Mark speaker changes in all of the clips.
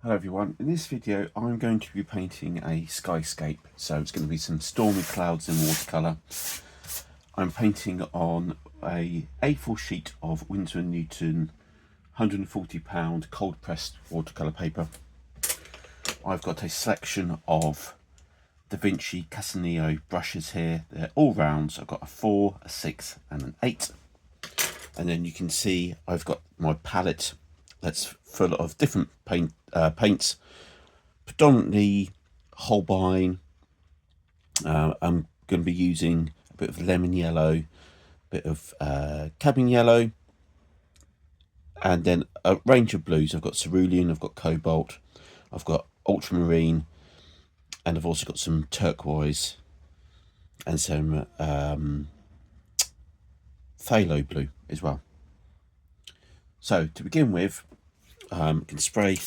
Speaker 1: Hello everyone, in this video I'm going to be painting a skyscape, so it's going to be some stormy clouds in watercolour. I'm painting on a A4 sheet of Winsor Newton £140 cold pressed watercolour paper. I've got a selection of the Vinci Casaneo brushes here. They're all rounds. I've got a 4, a 6 and an 8. And then you can see I've got my palette that's full of different paints, predominantly Holbein. I'm going to be using a bit of lemon yellow, a bit of cadmium yellow, and then a range of blues. I've got cerulean, I've got cobalt, I've got ultramarine, and I've also got some turquoise and some phthalo blue as well. So to begin with, I can spray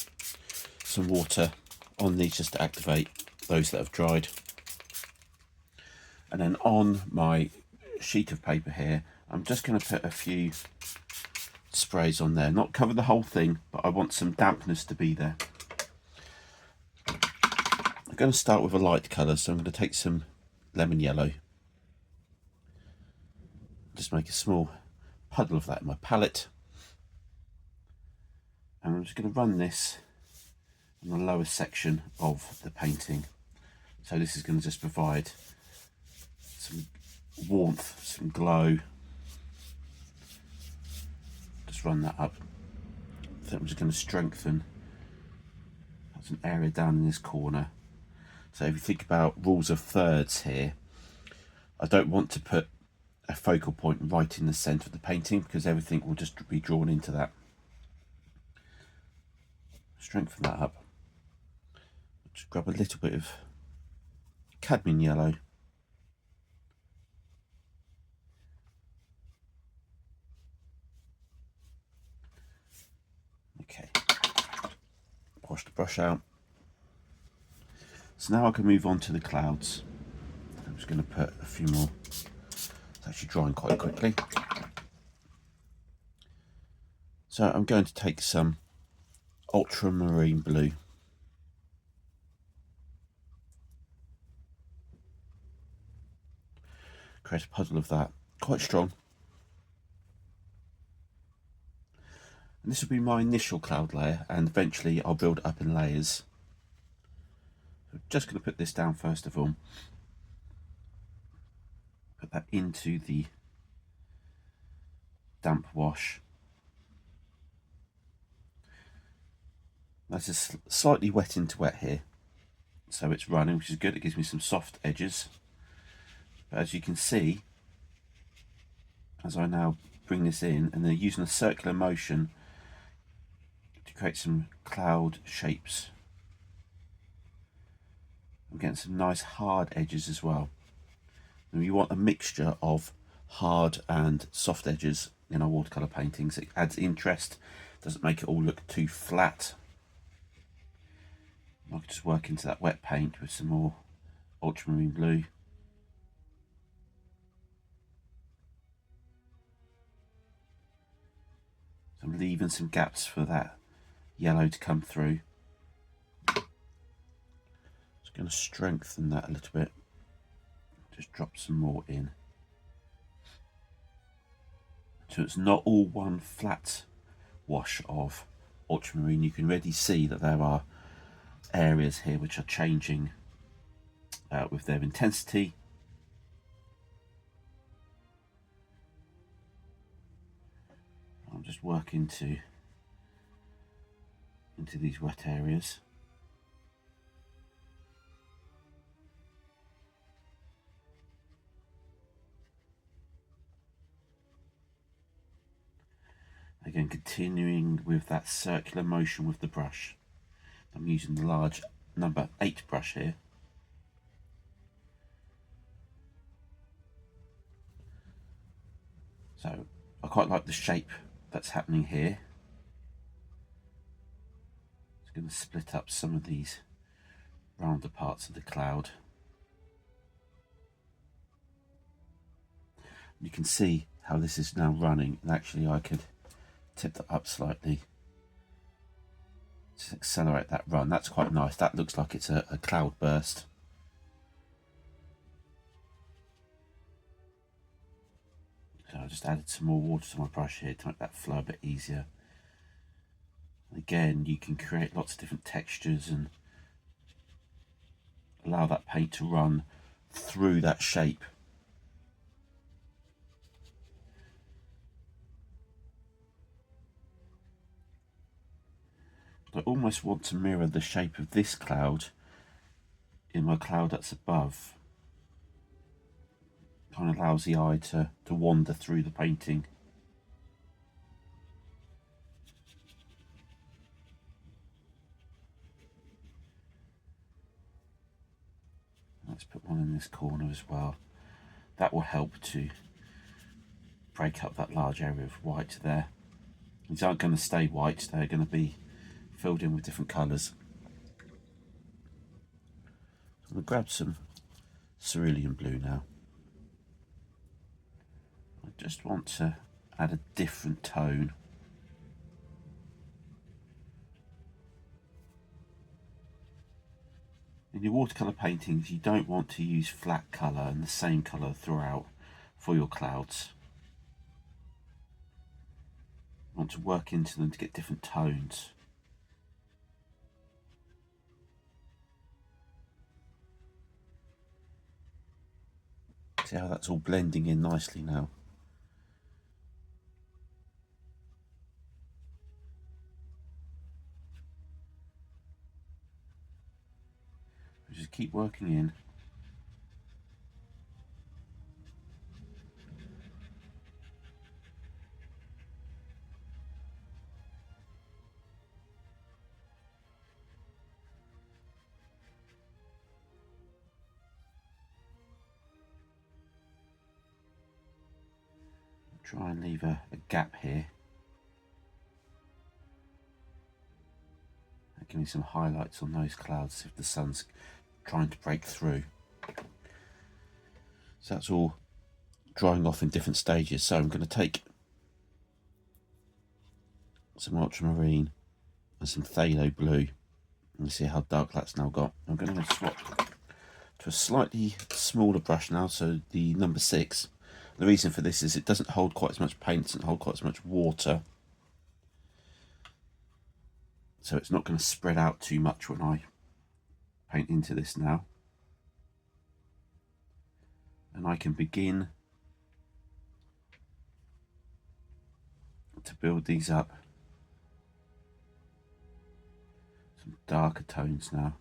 Speaker 1: some water on these just to activate those that have dried. And then on my sheet of paper here, I'm just going to put a few sprays on there. Not cover the whole thing, but I want some dampness to be there. I'm going to start with a light colour, so I'm going to take some lemon yellow. Just make a small puddle of that in my palette. And I'm just going to run this on the lower section of the painting. So this is going to just provide some warmth, some glow. Just run that up. I think I'm just going to strengthen. That's an area down in this corner. So if you think about rules of thirds here, I don't want to put a focal point right in the centre of the painting because everything will just be drawn into that. Strengthen that up. Just grab a little bit of cadmium yellow. Okay. Wash the brush out. So now I can move on to the clouds. I'm just going to put a few more. It's actually drying quite quickly. So I'm going to take some Ultramarine Blue. Create a puddle of that, quite strong. And this will be my initial cloud layer, and eventually I'll build it up in layers. So I'm just going to put this down first of all. Put that into the damp wash. That's just slightly wet into wet here, so it's running, which is good. It gives me some soft edges. But as you can see, as I now bring this in, and they're using a circular motion to create some cloud shapes. I'm getting some nice hard edges as well. And you want a mixture of hard and soft edges in our watercolour paintings. It adds interest, doesn't make it all look too flat. I can just work into that wet paint with some more ultramarine blue. So I'm leaving some gaps for that yellow to come through. Just going to strengthen that a little bit. Just drop some more in. So it's not all one flat wash of ultramarine. You can already see that there are areas here which are changing with their intensity. I'm just working into these wet areas. Again, continuing with that circular motion with the brush. I'm using the large number 8 brush here. So I quite like the shape that's happening here. It's going to split up some of these rounder parts of the cloud. You can see how this is now running, and actually I could tip that up slightly Just accelerate that run. That's quite nice. That looks like it's a cloud burst. So I just added some more water to my brush here to make that flow a bit easier. Again, you can create lots of different textures and allow that paint to run through that shape. I almost want to mirror the shape of this cloud in my cloud that's above. Kind of allows the eye to wander through the painting. Let's put one in this corner as well. That will help to break up that large area of white there. These aren't going to stay white, they're going to be filled in with different colours. I'm going to grab some Viridian Blue now. I just want to add a different tone. In your watercolour paintings, you don't want to use flat colour and the same colour throughout for your clouds. You want to work into them to get different tones. See how that's all blending in nicely now. Just keep working in. Try and leave a gap here. Give me some highlights on those clouds if the sun's trying to break through. So that's all drying off in different stages. So I'm going to take some ultramarine and some phthalo blue and see how dark that's now got. I'm going to swap to a slightly smaller brush now, so the number 6. The reason for this is it doesn't hold quite as much paint, doesn't hold quite as much water, so it's not going to spread out too much when I paint into this now. And I can begin to build these up. Some darker tones now.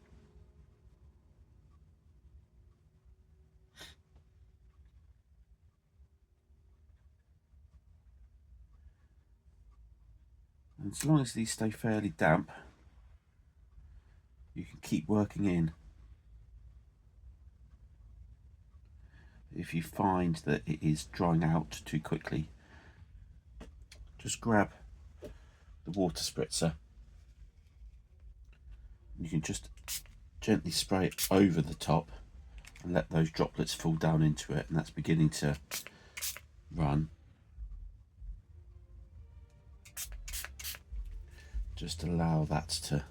Speaker 1: And as long as these stay fairly damp, you can keep working in. If you find that it is drying out too quickly, just grab the water spritzer. You can just gently spray it over the top and let those droplets fall down into it, and that's beginning to run. Just allow that to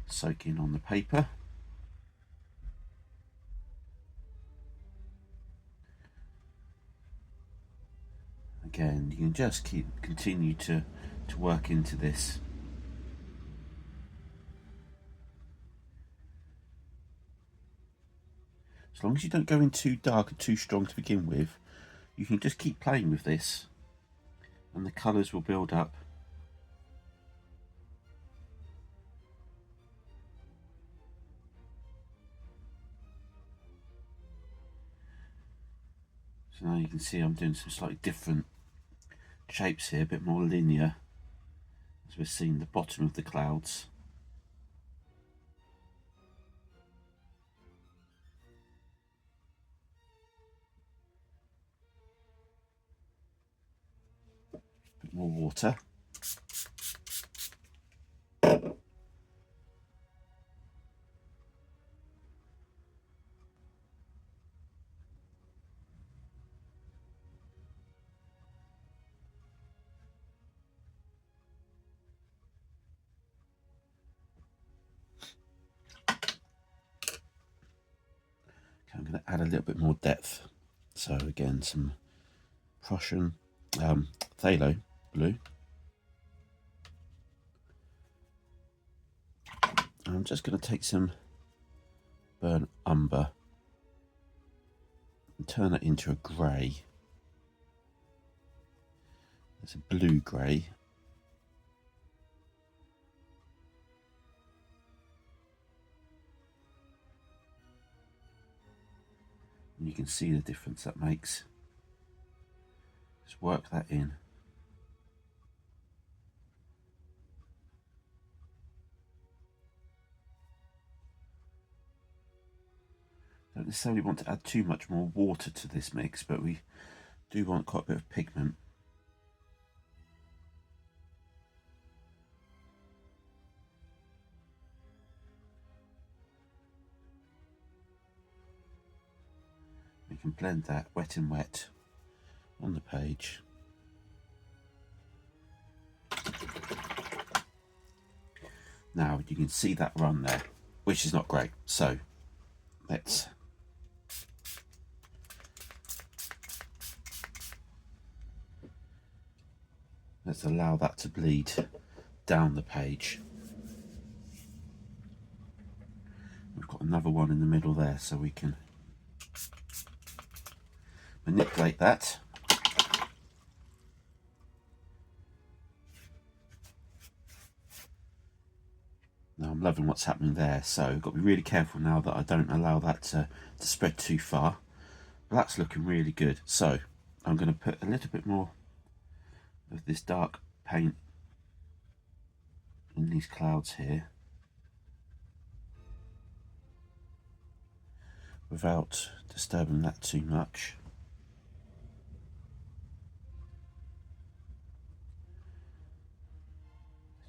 Speaker 1: soak in on the paper. Again, you can just continue to work into this. As long as you don't go in too dark and too strong to begin with, you can just keep playing with this and the colours will build up. So now you can see I'm doing some slightly different shapes here, a bit more linear, as we're seeing the bottom of the clouds. A bit more water. going to add a little bit more depth. So again, some Prussian Phthalo Blue. I'm just going to take some burnt umber and turn it into a grey. It's a blue grey. And you can see the difference that makes. Just work that in. Don't necessarily want to add too much more water to this mix, but we do want quite a bit of pigment. We can blend that wet and wet on the page. Now you can see that run there, which is not great. So let's allow that to bleed down the page. We've got another one in the middle there, so we can manipulate that. Now I'm loving what's happening there, so I've got to be really careful now that I don't allow that to spread too far. But that's looking really good. So I'm going to put a little bit more of this dark paint in these clouds here, without disturbing that too much.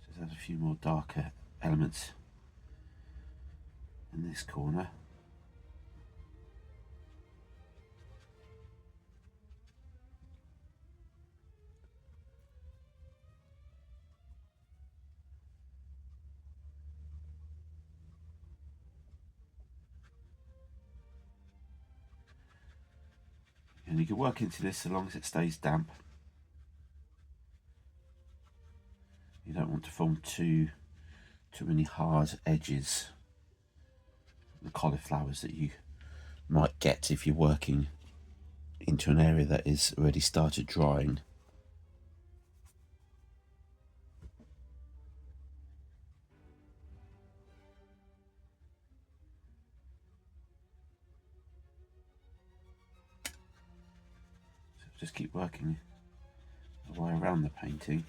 Speaker 1: Just add a few more darker elements in this corner. And you can work into this so long as it stays damp. You don't want to form too many hard edges, the cauliflowers that you might get if you're working into an area that is already started drying. So just keep working the way around the painting.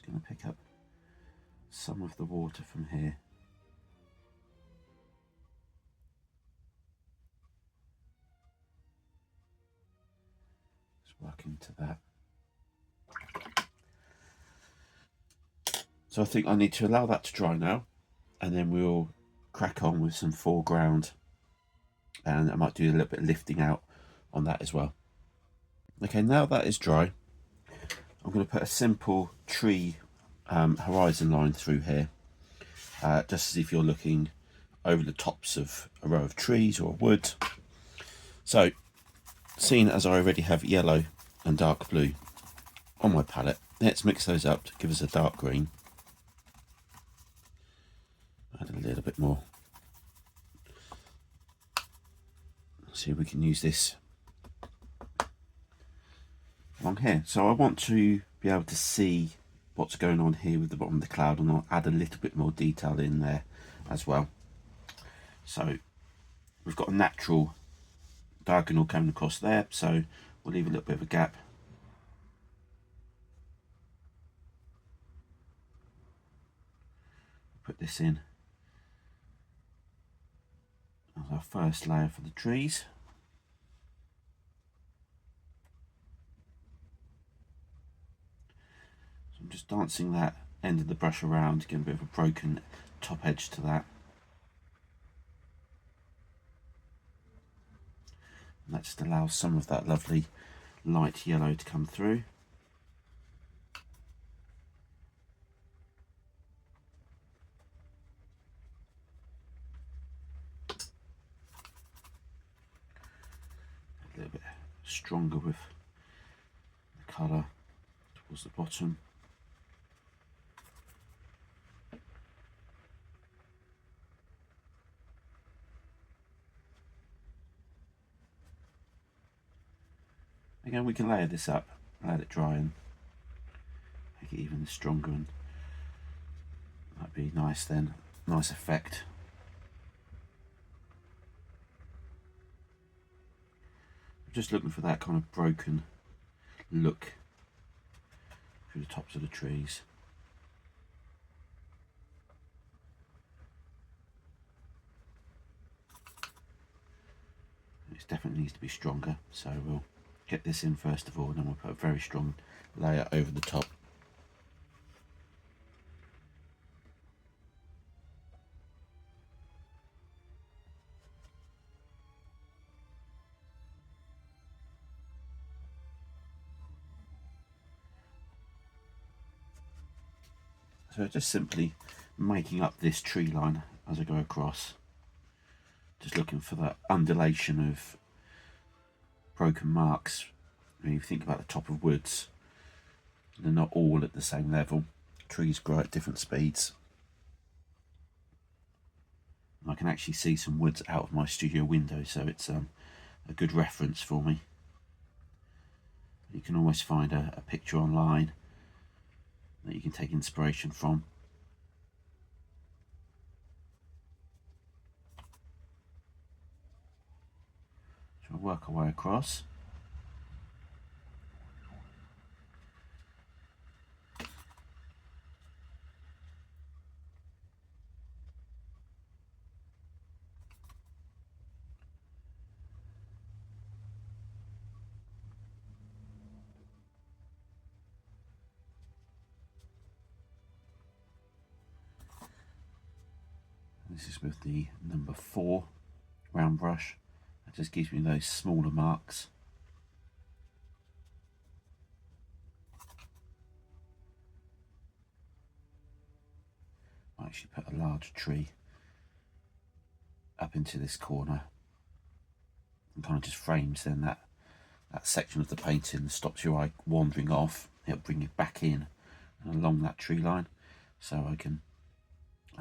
Speaker 1: Going to pick up some of the water from here. Just work into that. So I think I need to allow that to dry now, and then we'll crack on with some foreground, and I might do a little bit of lifting out on that as well. Okay, now that is dry, I'm going to put a simple tree horizon line through here, just as if you're looking over the tops of a row of trees or wood. So, seeing as I already have yellow and dark blue on my palette, let's mix those up to give us a dark green. Add a little bit more. See if we can use this along here. So I want to be able to see what's going on here with the bottom of the cloud, and I'll add a little bit more detail in there as well. So we've got a natural diagonal coming across there, so we'll leave a little bit of a gap. Put this in as our first layer for the trees. So I'm just dancing that end of the brush around to get a bit of a broken top edge to that. And that just allows some of that lovely light yellow to come through. stronger with the colour towards the bottom. Again, we can layer this up, let it dry and make it even stronger, and that'd be nice then, nice effect. I'm just looking for that kind of broken look through the tops of the trees. It definitely needs to be stronger, so we'll get this in first of all, and then we'll put a very strong layer over the top. So just simply making up this tree line as I go across, just looking for that undulation of broken marks. When you think about the top of woods, they're not all at the same level. Trees grow at different speeds. I can actually see some woods out of my studio window, so it's a good reference for me. You can always find a picture online that you can take inspiration from. So we'll work our way across. This is with the number 4 round brush. That just gives me those smaller marks. I actually put a large tree up into this corner and kind of just frames then that section of the painting and stops your eye wandering off. It'll bring you back in and along that tree line, so I can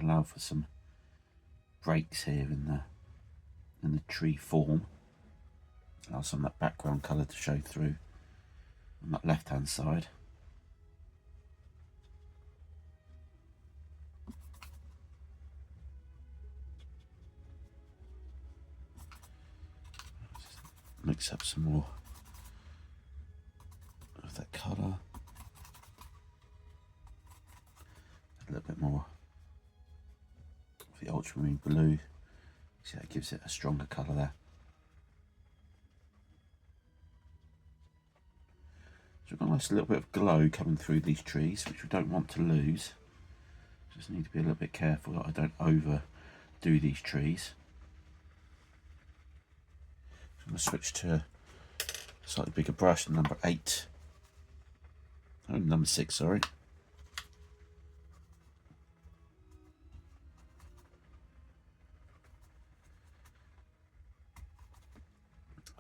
Speaker 1: allow for some breaks here in the tree form. Allow some of that background colour to show through on that left hand side. Mix up some more of that colour, a little bit more of the Ultramarine Blue. See, that gives it a stronger colour there. So we've got a nice little bit of glow coming through these trees, which we don't want to lose. Just need to be a little bit careful that I don't overdo these trees. So I'm going to switch to a slightly bigger brush, number 8. Oh, number 6, sorry.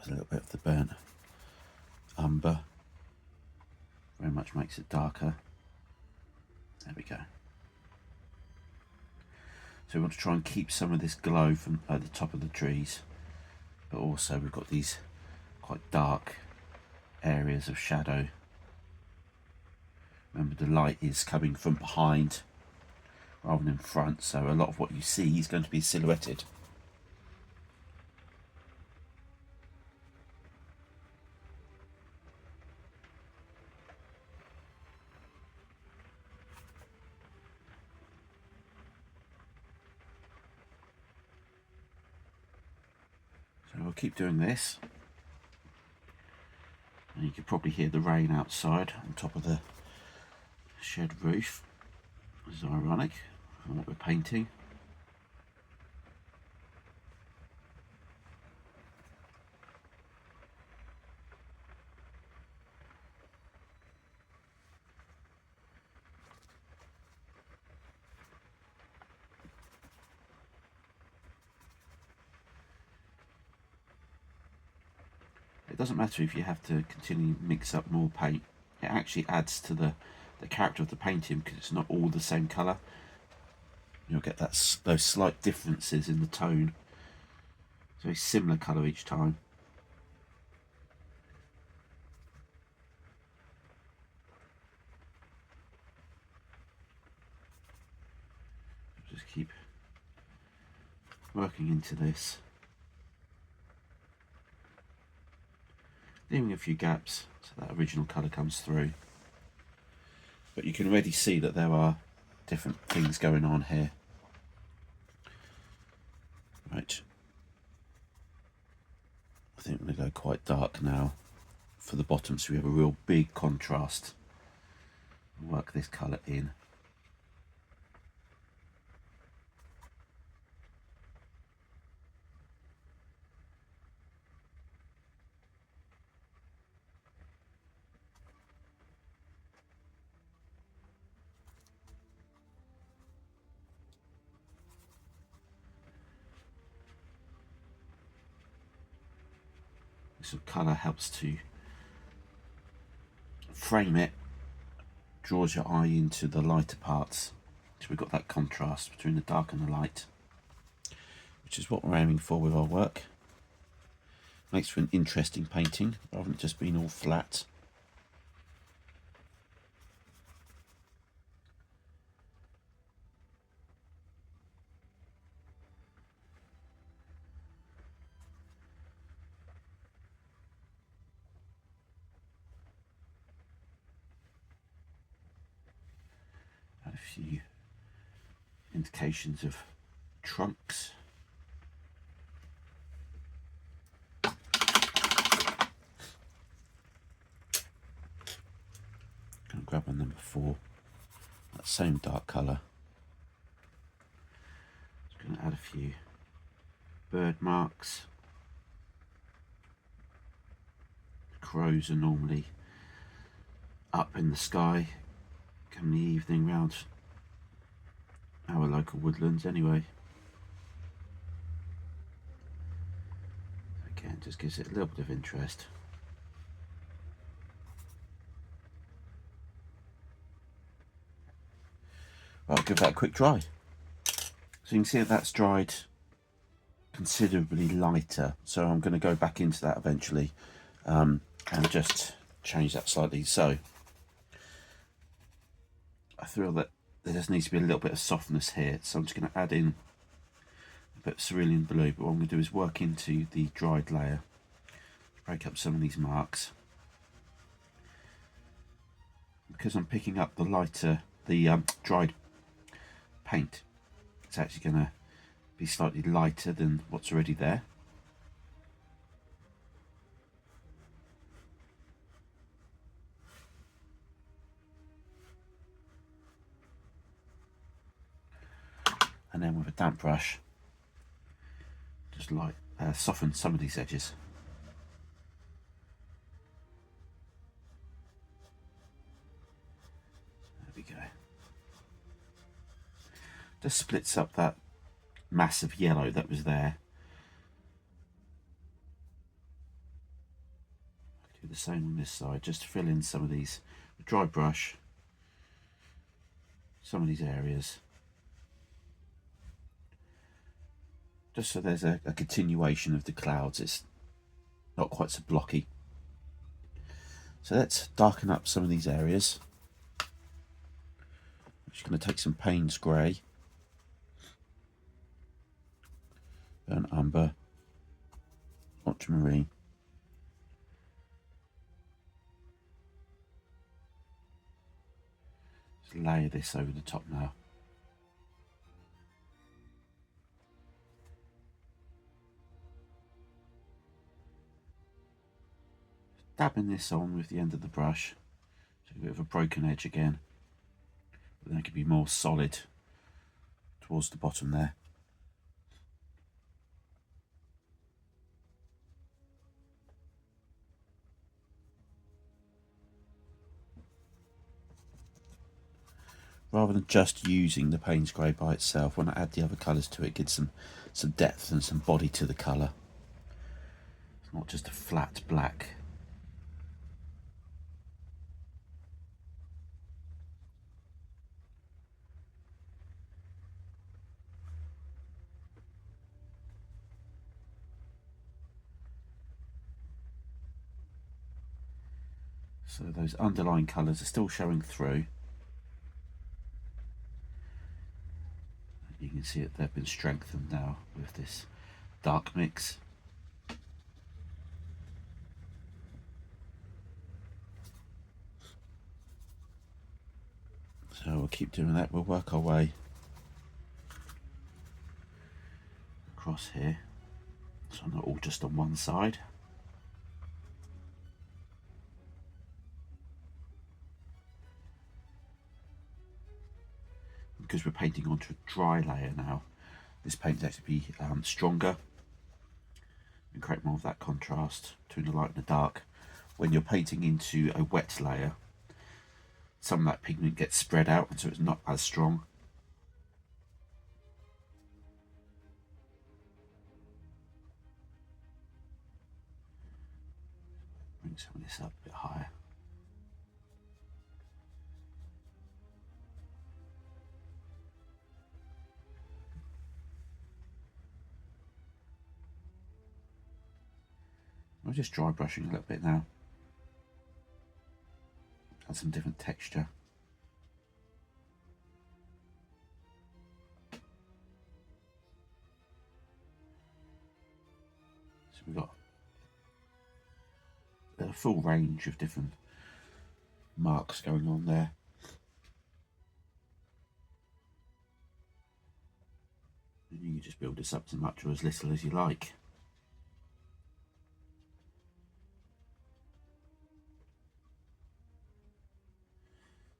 Speaker 1: A little bit of the burnt umber, very much makes it darker. There we go. So we want to try and keep some of this glow from at the top of the trees, but also we've got these quite dark areas of shadow. Remember, the light is coming from behind rather than in front, so a lot of what you see is going to be silhouetted. So we'll keep doing this, and you can probably hear the rain outside on top of the shed roof. This is ironic from what we're painting. It doesn't matter if you have to continually mix up more paint. It actually adds to the character of the painting because it's not all the same colour. You'll get those slight differences in the tone. It's a very similar colour each time. Just keep working into this, leaving a few gaps so that original colour comes through. But you can already see that there are different things going on here. Right, I think I'm going to go quite dark now for the bottom so we have a real big contrast. Work this colour in. This colour helps to frame it, draws your eye into the lighter parts, so we've got that contrast between the dark and the light, which is what we're aiming for with our work. Makes for an interesting painting rather than just being all flat. A few indications of trunks. Gonna grab on number 4, that same dark colour. Just gonna add a few bird marks. Crows are normally up in the sky come the evening round our local woodlands anyway. Again, just gives it a little bit of interest. I'll give that a quick dry. So you can see that that's dried considerably lighter, so I'm going to go back into that eventually and just change that slightly. So I feel that there just needs to be a little bit of softness here, so I'm just going to add in a bit of cerulean blue, but what I'm going to do is work into the dried layer, break up some of these marks. Because I'm picking up the lighter, the dried paint, it's actually going to be slightly lighter than what's already there. And then with a damp brush, just soften some of these edges. There we go. Just splits up that mass of yellow that was there. Do the same on this side, just to fill in some of these, with a dry brush, some of these areas. Just so there's a continuation of the clouds, it's not quite so blocky. So let's darken up some of these areas. I'm just going to take some Paynes Grey, burnt umber, ultramarine, just layer this over the top now. Dabbing this on with the end of the brush, so a bit of a broken edge again, but then it can be more solid towards the bottom there. Rather than just using the Paynes Grey by itself, when I add the other colours to it, it gives some depth and some body to the colour. not just a flat black. So those underlying colours are still showing through. You can see that they've been strengthened now with this dark mix. So we'll keep doing that. We'll work our way across here, so not all just on one side. Because we're painting onto a dry layer now, this paint will actually be stronger and create more of that contrast between the light and the dark. When you're painting into a wet layer, some of that pigment gets spread out, and so it's not as strong. Bring some of this up a bit higher. I'm just dry brushing a little bit now. Add some different texture. So we've got a full range of different marks going on there. And you can just build this up to much or as little as you like.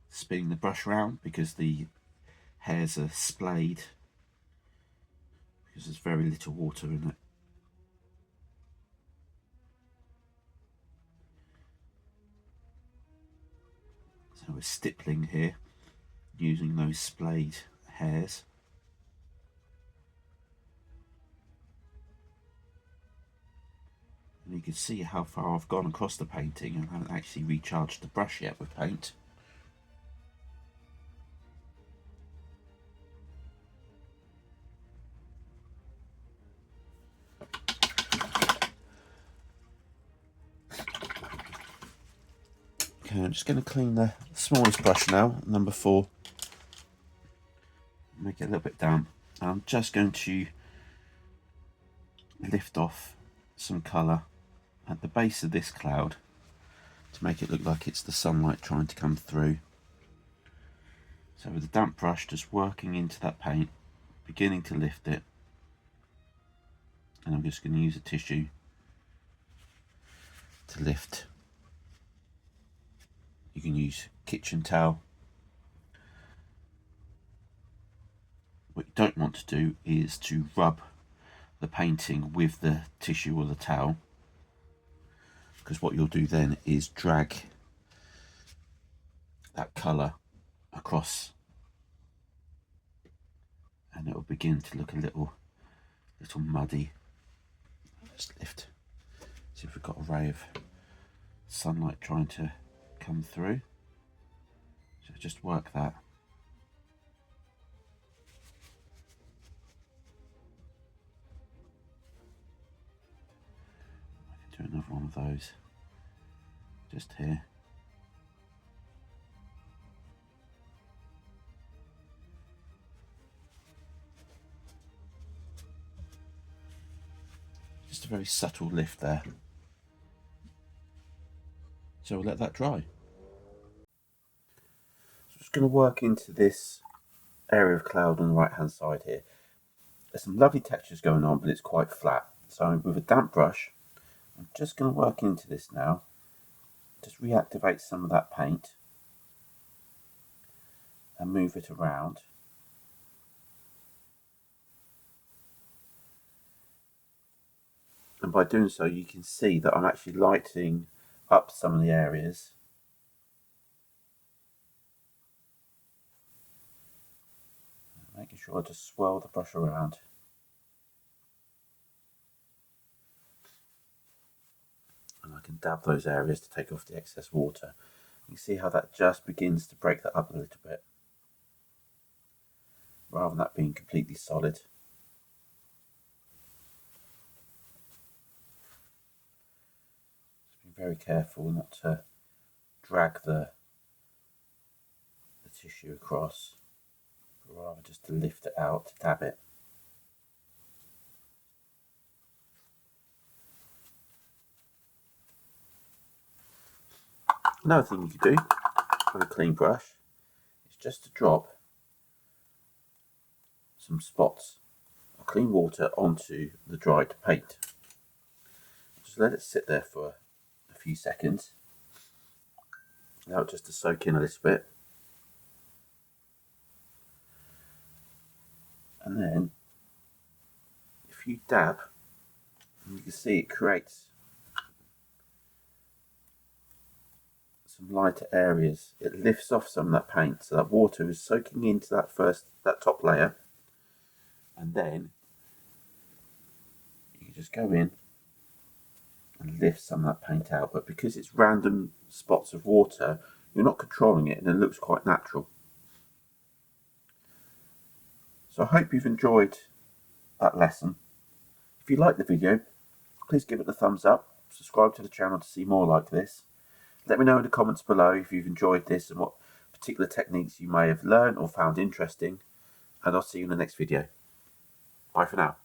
Speaker 1: Spinning the brush around because the hairs are splayed, because there's very little water in it. So we're stippling here using those splayed hairs. And you can see how far I've gone across the painting, and I haven't actually recharged the brush yet with paint. Okay, I'm just going to clean the smallest brush now, number 4. Make it a little bit damp. I'm just going to lift off some colour at the base of this cloud to make it look like it's the sunlight trying to come through. So with a damp brush, just working into that paint, beginning to lift it, and I'm just going to use a tissue to lift. You can use kitchen towel. What you don't want to do is to rub the painting with the tissue or the towel, because what you'll do then is drag that colour across, and it will begin to look a little muddy. Let's lift. See if we've got a ray of sunlight trying to come through. So just work that. I can do another one of those just here. Just a very subtle lift there. So we'll let that dry. So I'm just going to work into this area of cloud on the right hand side here. There's some lovely textures going on, but it's quite flat. So with a damp brush, I'm just going to work into this now. Just reactivate some of that paint and move it around. And by doing so, you can see that I'm actually lighting up some of the areas. Making sure I just swirl the brush around. can dab those areas to take off the excess water. You can see how that just begins to break that up a little bit, rather than that being completely solid. Just be very careful not to drag the tissue across, but rather just to lift it out, to dab it. Another thing you could do with a clean brush is just to drop some spots of clean water onto the dried paint. Just let it sit there for a few seconds. Allow it just to soak in a little bit. And then, if you dab, you can see it creates some lighter areas. It lifts off some of that paint, so that water is soaking into that top layer, and then you just go in and lift some of that paint out. But because it's random spots of water, you're not controlling it, and it looks quite natural. So I hope you've enjoyed that lesson. If you like the video, please give it a thumbs up, subscribe to the channel to see more like this. Let me know in the comments below if you've enjoyed this and what particular techniques you may have learned or found interesting, and I'll see you in the next video. Bye for now.